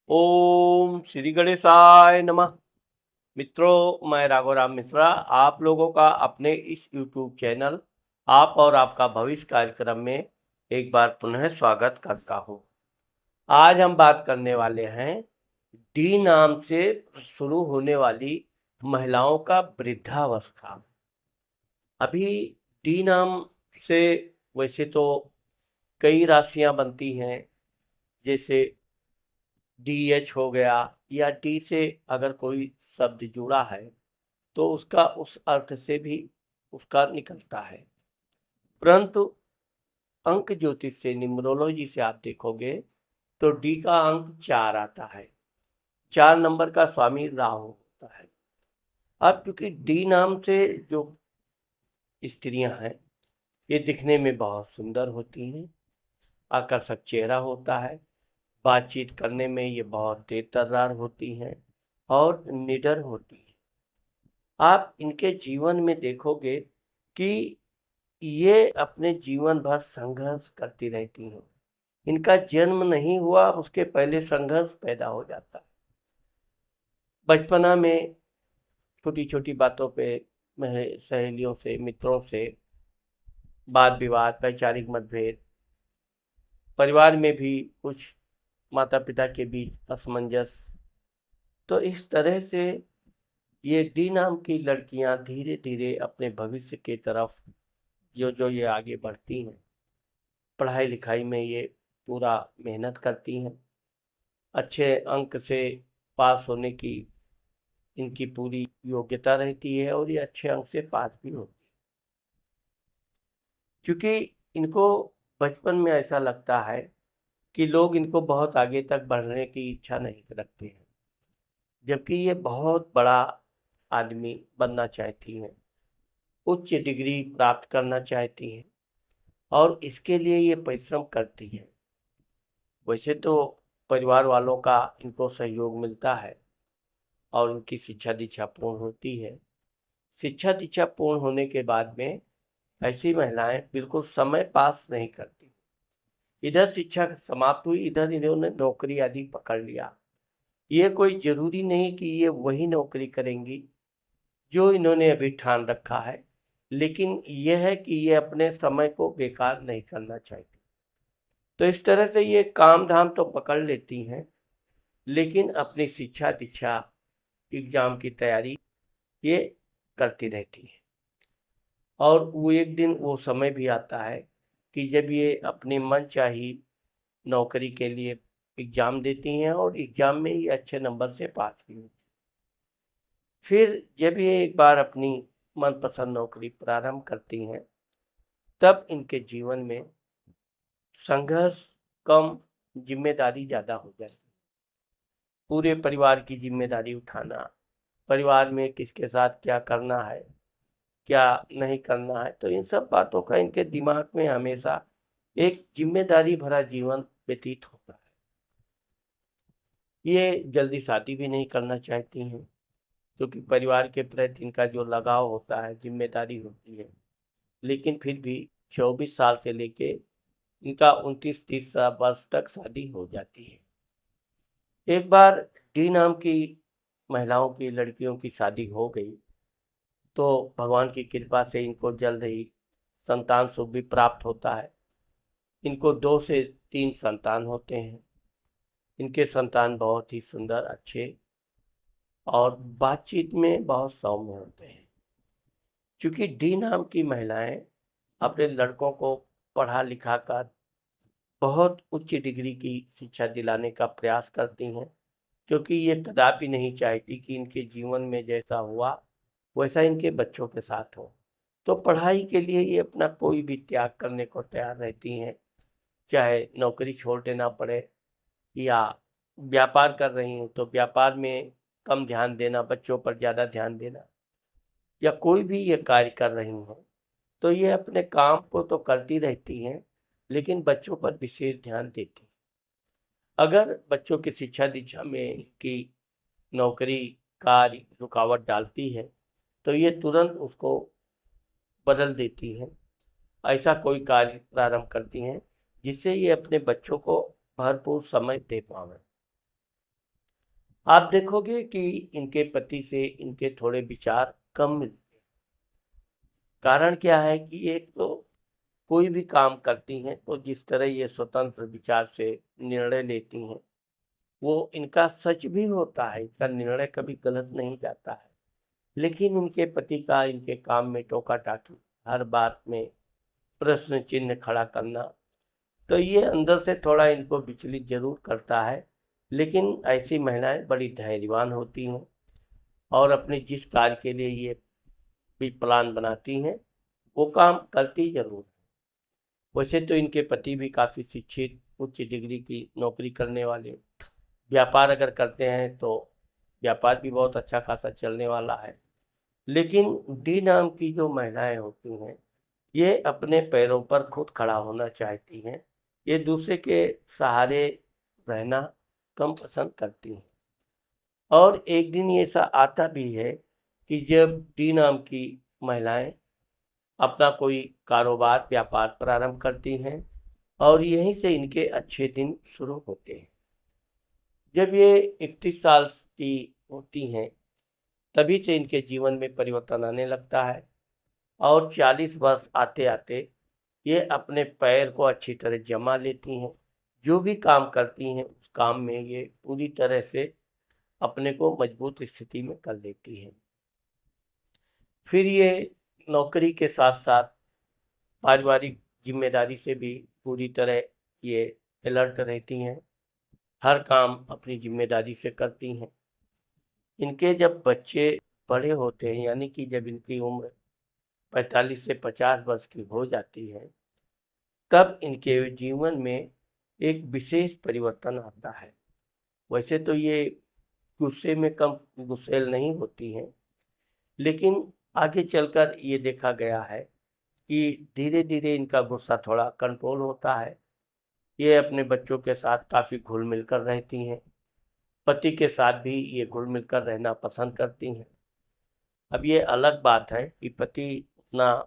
ओम श्री गणेशाय नमः। मित्रों, मैं राघवराम मिश्रा आप लोगों का अपने इस YouTube चैनल आप और आपका भविष्य कार्यक्रम में एक बार पुनः स्वागत करता हूं। आज हम बात करने वाले हैं डी नाम से शुरू होने वाली महिलाओं का वृद्धावस्था। अभी डी नाम से वैसे तो कई राशियां बनती हैं, जैसे DH हो गया, या डी से अगर कोई शब्द जुड़ा है तो उसका उस अर्थ से भी उसका निकलता है। परंतु अंक ज्योतिष से, न्यूमरोलॉजी से आप देखोगे तो डी का अंक 4 आता है। 4 नंबर का स्वामी राहु होता है। अब क्योंकि डी नाम से जो स्त्रियां हैं ये दिखने में बहुत सुंदर होती हैं, आकर्षक चेहरा होता है, बातचीत करने में ये बहुत तेज तर्रार होती हैं और निडर होती हैं। आप इनके जीवन में देखोगे कि ये अपने जीवन भर संघर्ष करती रहती हैं। इनका जन्म नहीं हुआ उसके पहले संघर्ष पैदा हो जाता है। बचपना में छोटी छोटी बातों पे सहेलियों से, मित्रों से वाद विवाद, वैचारिक मतभेद, परिवार में भी कुछ माता पिता के बीच असमंजस, तो इस तरह से ये डी नाम की लड़कियां धीरे धीरे अपने भविष्य की तरफ जो जो ये आगे बढ़ती हैं, पढ़ाई लिखाई में ये पूरा मेहनत करती हैं, अच्छे अंक से पास होने की इनकी पूरी योग्यता रहती है और ये अच्छे अंक से पास भी होती है। क्योंकि इनको बचपन में ऐसा लगता है कि लोग इनको बहुत आगे तक बढ़ने की इच्छा नहीं रखते हैं, जबकि ये बहुत बड़ा आदमी बनना चाहती हैं, उच्च डिग्री प्राप्त करना चाहती हैं और इसके लिए ये परिश्रम करती हैं। वैसे तो परिवार वालों का इनको सहयोग मिलता है और उनकी शिक्षा दीक्षा पूर्ण होती है। शिक्षा दीक्षा पूर्ण होने के बाद में ऐसी महिलाएं बिल्कुल समय पास नहीं करती। इधर शिक्षा समाप्त हुई, इधर इन्होंने नौकरी आदि पकड़ लिया। ये कोई जरूरी नहीं कि ये वही नौकरी करेंगी जो इन्होंने अभी ठान रखा है, लेकिन यह है कि ये अपने समय को बेकार नहीं करना चाहती। तो इस तरह से ये काम धाम तो पकड़ लेती हैं, लेकिन अपनी शिक्षा दीक्षा, एग्जाम की तैयारी ये करती रहती है। और वो एक दिन वो समय भी आता है कि जब ये अपनी मनचाही नौकरी के लिए एग्जाम देती हैं और एग्जाम में ये अच्छे नंबर से पास भी होती। फिर जब ये एक बार अपनी मनपसंद नौकरी प्रारंभ करती हैं, तब इनके जीवन में संघर्ष कम, जिम्मेदारी ज़्यादा हो जाती है। पूरे परिवार की जिम्मेदारी उठाना, परिवार में किसके साथ क्या करना है, क्या नहीं करना है, तो इन सब बातों का इनके दिमाग में हमेशा एक जिम्मेदारी भरा जीवन व्यतीत होता है। ये जल्दी शादी भी नहीं करना चाहती हैं, क्योंकि परिवार के प्रति इनका जो लगाव होता है, जिम्मेदारी होती है। लेकिन फिर भी 24 साल से लेके इनका 29-30 वर्ष तक शादी हो जाती है। एक बार डी नाम की महिलाओं की, लड़कियों की शादी हो गई तो भगवान की कृपा से इनको जल्द ही संतान सुख भी प्राप्त होता है। इनको 2 से 3 संतान होते हैं। इनके संतान बहुत ही सुंदर, अच्छे और बातचीत में बहुत सौम्य होते हैं। क्योंकि डी नाम की महिलाएं अपने लड़कों को पढ़ा लिखा कर बहुत उच्च डिग्री की शिक्षा दिलाने का प्रयास करती हैं, क्योंकि ये कदापि नहीं चाहती कि इनके जीवन में जैसा हुआ वैसा इनके बच्चों के साथ हो। तो पढ़ाई के लिए ये अपना कोई भी त्याग करने को तैयार रहती हैं, चाहे नौकरी छोड़ देना पड़े, या व्यापार कर रही हूँ तो व्यापार में कम ध्यान देना, बच्चों पर ज़्यादा ध्यान देना, या कोई भी ये कार्य कर रही हूँ तो ये अपने काम को तो करती रहती हैं, लेकिन बच्चों पर विशेष ध्यान देती हैं। अगर बच्चों की शिक्षा दीक्षा में इनकी नौकरी कार्य रुकावट डालती है तो ये तुरंत उसको बदल देती हैं। ऐसा कोई कार्य प्रारंभ करती हैं जिससे ये अपने बच्चों को भरपूर समय दे पावें। आप देखोगे कि इनके पति से इनके थोड़े विचार कम मिलते हैं। कारण क्या है कि एक तो कोई भी काम करती हैं तो जिस तरह ये स्वतंत्र विचार से निर्णय लेती हैं, वो इनका सच भी होता है, इनका निर्णय कभी गलत नहीं जाता है। लेकिन इनके पति का इनके काम में टोका-टाकी, हर बात में प्रश्न चिन्ह खड़ा करना, तो ये अंदर से थोड़ा इनको विचलित ज़रूर करता है। लेकिन ऐसी महिलाएँ बड़ी धैर्यवान होती हैं और अपने जिस कार्य के लिए ये भी प्लान बनाती हैं, वो काम करती ज़रूर हैं। वैसे तो इनके पति भी काफ़ी शिक्षित, उच्च डिग्री की नौकरी करने वाले, व्यापार अगर करते हैं तो व्यापार भी बहुत अच्छा खासा चलने वाला है। लेकिन डी नाम की जो महिलाएँ होती हैं, ये अपने पैरों पर खुद खड़ा होना चाहती हैं। ये दूसरे के सहारे रहना कम पसंद करती हैं। और एक दिन ऐसा आता भी है कि जब डी नाम की महिलाएँ अपना कोई कारोबार, व्यापार प्रारंभ करती हैं और यहीं से इनके अच्छे दिन शुरू होते हैं। जब ये 31 साल की होती हैं, तभी से इनके जीवन में परिवर्तन आने लगता है और 40 वर्ष आते-आते ये अपने पैर को अच्छी तरह जमा लेती हैं। जो भी काम करती हैं, उस काम में ये पूरी तरह से अपने को मजबूत स्थिति में कर लेती हैं। फिर ये नौकरी के साथ-साथ पारिवारिक ज़िम्मेदारी से भी पूरी तरह ये अलर्ट रहती हैं। हर काम अपनी ज़िम्मेदारी से करती हैं। इनके जब बच्चे बड़े होते हैं, यानी कि जब इनकी उम्र 45 से 50 वर्ष की हो जाती है, तब इनके जीवन में एक विशेष परिवर्तन आता है। वैसे तो ये गुस्से में कम गुस्सैल नहीं होती हैं, लेकिन आगे चलकर ये देखा गया है कि धीरे-धीरे इनका गुस्सा थोड़ा कंट्रोल होता है। ये अपने बच्चों के साथ काफ़ी घुल-मिल कर रहती हैं। पति के साथ भी ये घुल-मिल कर रहना पसंद करती हैं। अब ये अलग बात है कि पति उतना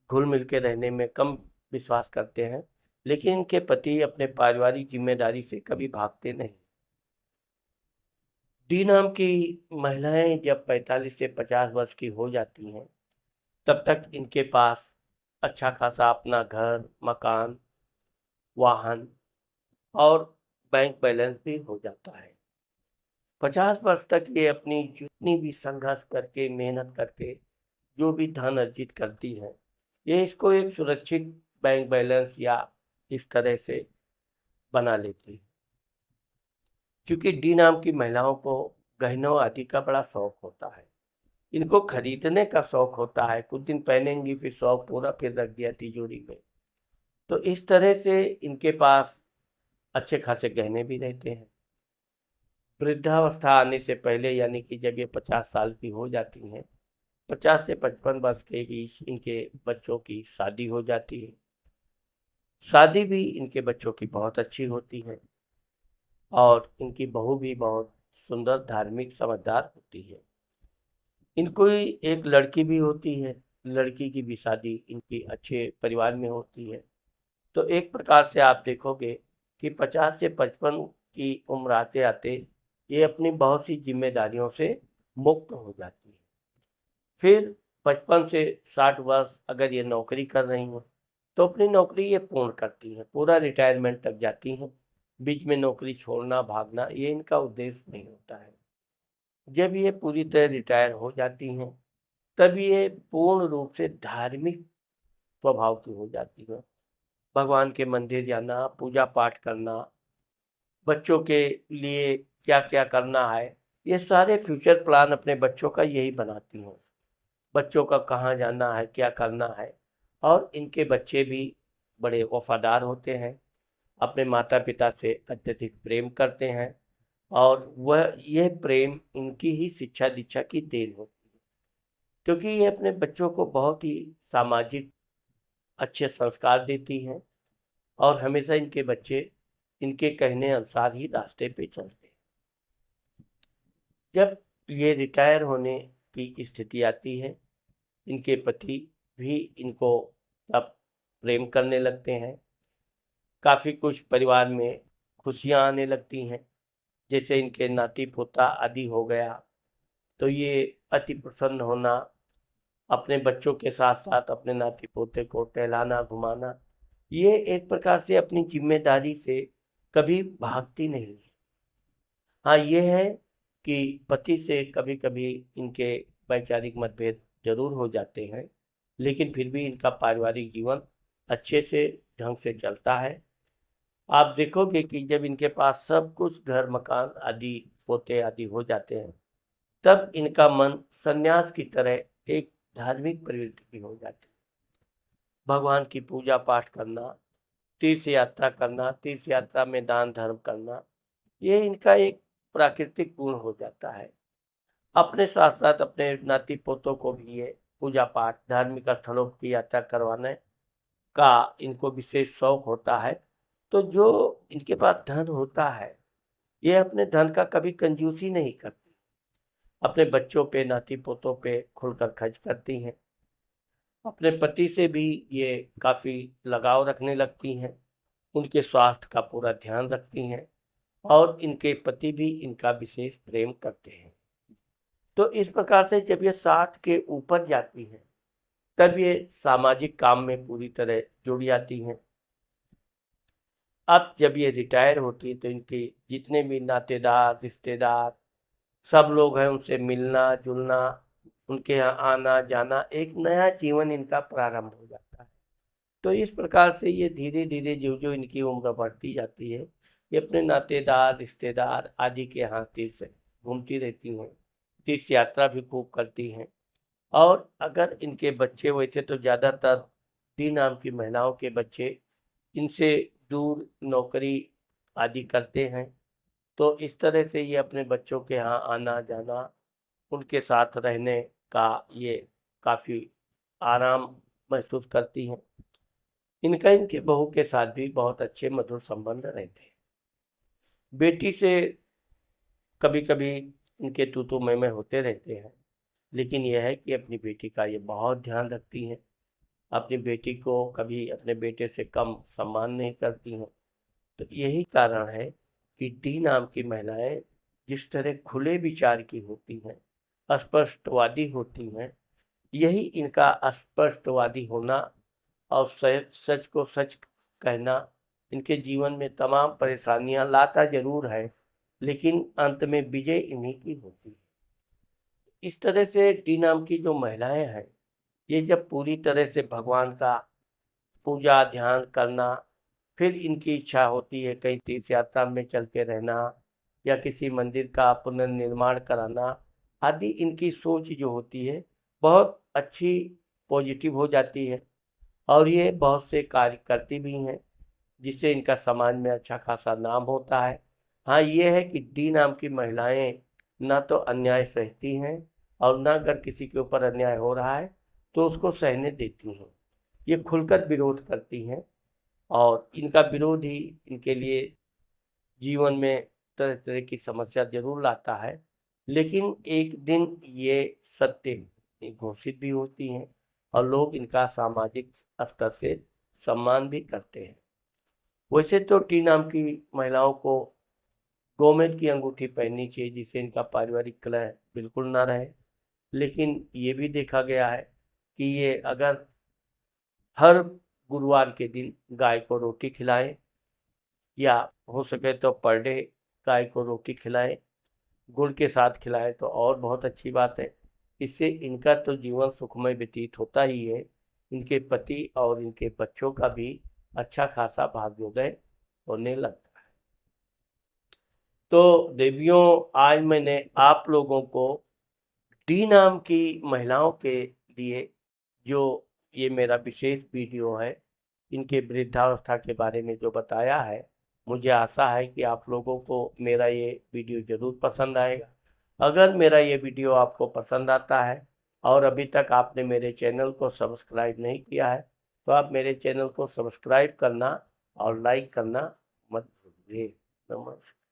घुल-मिल के रहने में कम विश्वास करते हैं, लेकिन इनके पति अपने पारिवारिक ज़िम्मेदारी से कभी भागते नहीं। डी नाम की महिलाएँ जब 45 से 50 वर्ष की हो जाती हैं, तब तक इनके पास अच्छा खासा अपना घर, मकान, वाहन और बैंक बैलेंस भी हो जाता है। 50 वर्ष तक ये अपनी जितनी भी संघर्ष करके, मेहनत करके, जो भी धन अर्जित करती हैं, ये इसको एक सुरक्षित बैंक बैलेंस या इस तरह से बना लेती है। क्योंकि डी नाम की महिलाओं को गहनों आदि का बड़ा शौक होता है। इनको खरीदने का शौक होता है, कुछ दिन पहनेंगी फिर शौक पूरा फिर रख दिया तिजोरी में। तो इस तरह से इनके पास अच्छे खासे गहने भी रहते हैं। वृद्धावस्था आने से पहले यानी कि जब ये 50 साल की हो जाती हैं, 50 से 55 वर्ष के बीच इनके बच्चों की शादी हो जाती है। शादी भी इनके बच्चों की बहुत अच्छी होती है और इनकी बहू भी बहुत सुंदर, धार्मिक, समझदार होती है। इनको एक लड़की भी होती है, लड़की की भी शादी इनकी अच्छे परिवार में होती है। तो एक प्रकार से आप देखोगे कि 50 से 55 की उम्र आते-आते ये अपनी बहुत सी ज़िम्मेदारियों से मुक्त हो जाती है। फिर 55 से 60 वर्ष अगर ये नौकरी कर रही हैं, तो अपनी नौकरी ये पूर्ण करती हैं, पूरा रिटायरमेंट तक जाती हैं। बीच में नौकरी छोड़ना, भागना ये इनका उद्देश्य नहीं होता है। जब ये पूरी तरह रिटायर हो जाती हैं, तब ये पूर्ण रूप से धार्मिक स्वभाव की हो जाती हैं। भगवान के मंदिर जाना, पूजा पाठ करना, बच्चों के लिए क्या-क्या करना है, ये सारे फ्यूचर प्लान अपने बच्चों का यही बनाती हैं। बच्चों का कहाँ जाना है, क्या करना है और इनके बच्चे भी बड़े वफ़ादार होते हैं, अपने माता-पिता से अत्यधिक प्रेम करते हैं और वह यह प्रेम इनकी ही शिक्षा-दीक्षा की देन होती है। क्योंकि ये अपने बच्चों को बहुत ही सामाजिक अच्छे संस्कार देती हैं और हमेशा इनके बच्चे इनके कहने अनुसार ही रास्ते पे चलते हैं। जब ये रिटायर होने की स्थिति आती है, इनके पति भी इनको अब प्रेम करने लगते हैं। काफ़ी कुछ परिवार में खुशियाँ आने लगती हैं। जैसे इनके नाती पोता आदि हो गया, तो ये अति प्रसन्न होना, अपने बच्चों के साथ साथ अपने नाती पोते को टहलाना घुमाना, ये एक प्रकार से अपनी जिम्मेदारी से कभी भागती नहीं है। हाँ, ये है कि पति से कभी कभी इनके वैचारिक मतभेद जरूर हो जाते हैं, लेकिन फिर भी इनका पारिवारिक जीवन अच्छे से ढंग से चलता है। आप देखोगे कि जब इनके पास सब कुछ घर मकान आदि पोते आदि हो जाते हैं, तब इनका मन सन्यास की तरह एक धार्मिक प्रवृत्ति की हो जाती है। भगवान की पूजा पाठ करना, तीर्थ यात्रा करना, तीर्थ यात्रा में दान धर्म करना, ये इनका एक प्राकृतिक गुण हो जाता है। अपने साथ साथ अपने नाती पोतों को भी ये पूजा पाठ धार्मिक स्थलों की यात्रा करवाने का इनको विशेष शौक होता है। तो जो इनके पास धन होता है, ये अपने धन का कभी कंजूसी नहीं करती, अपने बच्चों पे नाती पोतों पे खुलकर खर्च करती हैं। अपने पति से भी ये काफ़ी लगाव रखने लगती हैं, उनके स्वास्थ्य का पूरा ध्यान रखती हैं और इनके पति भी इनका विशेष प्रेम करते हैं। तो इस प्रकार से जब ये 60 के ऊपर जाती हैं, तब ये सामाजिक काम में पूरी तरह जुड़ जाती हैं। अब जब ये रिटायर होती है तो इनके जितने भी नातेदार रिश्तेदार सब लोग हैं, उनसे मिलना जुलना, उनके यहाँ आना जाना, एक नया जीवन इनका प्रारंभ हो जाता है। तो इस प्रकार से ये धीरे धीरे जो जो इनकी उम्र बढ़ती जाती है, ये अपने नातेदार रिश्तेदार आदि के यहाँ तीर्थ घूमती रहती हैं, तीर्थ यात्रा भी खूब करती हैं। और अगर इनके बच्चे, वैसे तो ज़्यादातर डी नाम की महिलाओं के बच्चे इनसे दूर नौकरी आदि करते हैं, तो इस तरह से ये अपने बच्चों के यहाँ आना जाना, उनके साथ रहने का ये काफ़ी आराम महसूस करती हैं। इनका इनके बहू के साथ भी बहुत अच्छे मधुर संबंध रहते हैं। बेटी से कभी कभी इनके तू मैं होते रहते हैं, लेकिन यह है कि अपनी बेटी का ये बहुत ध्यान रखती हैं, अपनी बेटी को कभी अपने बेटे से कम सम्मान नहीं करती हैं। तो यही कारण है कि डी नाम की महिलाएं जिस तरह खुले विचार की होती हैं, स्पष्टवादी होती हैं, यही इनका स्पष्टवादी होना और सच को सच कहना इनके जीवन में तमाम परेशानियां लाता जरूर है, लेकिन अंत में विजय इन्हीं की होती है। इस तरह से डी नाम की जो महिलाएं हैं, ये जब पूरी तरह से भगवान का पूजा ध्यान करना, फिर इनकी इच्छा होती है कहीं तीर्थ यात्रा में चल के रहना या किसी मंदिर का पुनर्निर्माण कराना आदि, इनकी सोच जो होती है बहुत अच्छी पॉजिटिव हो जाती है और ये बहुत से कार्य करती भी हैं, जिससे इनका समाज में अच्छा खासा नाम होता है। हाँ, ये है कि डी नाम की महिलाएं ना तो अन्याय सहती हैं और ना अगर किसी के ऊपर अन्याय हो रहा है तो उसको सहने देती हैं। ये खुलकर विरोध करती हैं और इनका विरोध ही इनके लिए जीवन में तरह तरह की समस्या जरूर लाता है, लेकिन एक दिन ये सत्य घोषित भी होती हैं और लोग इनका सामाजिक स्तर से सम्मान भी करते हैं। वैसे तो टी नाम की महिलाओं को गोमेद की अंगूठी पहननी चाहिए, जिससे इनका पारिवारिक कलह बिल्कुल ना रहे, लेकिन ये भी देखा गया है कि ये अगर हर गुरुवार के दिन गाय को रोटी खिलाएं या हो सके तो पर डे गाय को रोटी खिलाएं, गुड़ के साथ खिलाएं तो और बहुत अच्छी बात है। इससे इनका तो जीवन सुखमय व्यतीत होता ही है, इनके पति और इनके बच्चों का भी अच्छा खासा भाग्योदय होने लगता है। तो देवियों, आज मैंने आप लोगों को डी नाम की महिलाओं के लिए जो ये मेरा विशेष वीडियो है, इनके वृद्धावस्था के बारे में जो बताया है, मुझे आशा है कि आप लोगों को मेरा ये वीडियो ज़रूर पसंद आएगा। अगर मेरा ये वीडियो आपको पसंद आता है और अभी तक आपने मेरे चैनल को सब्सक्राइब नहीं किया है, तो आप मेरे चैनल को सब्सक्राइब करना और लाइक करना मत भूलिए। नमस्कार।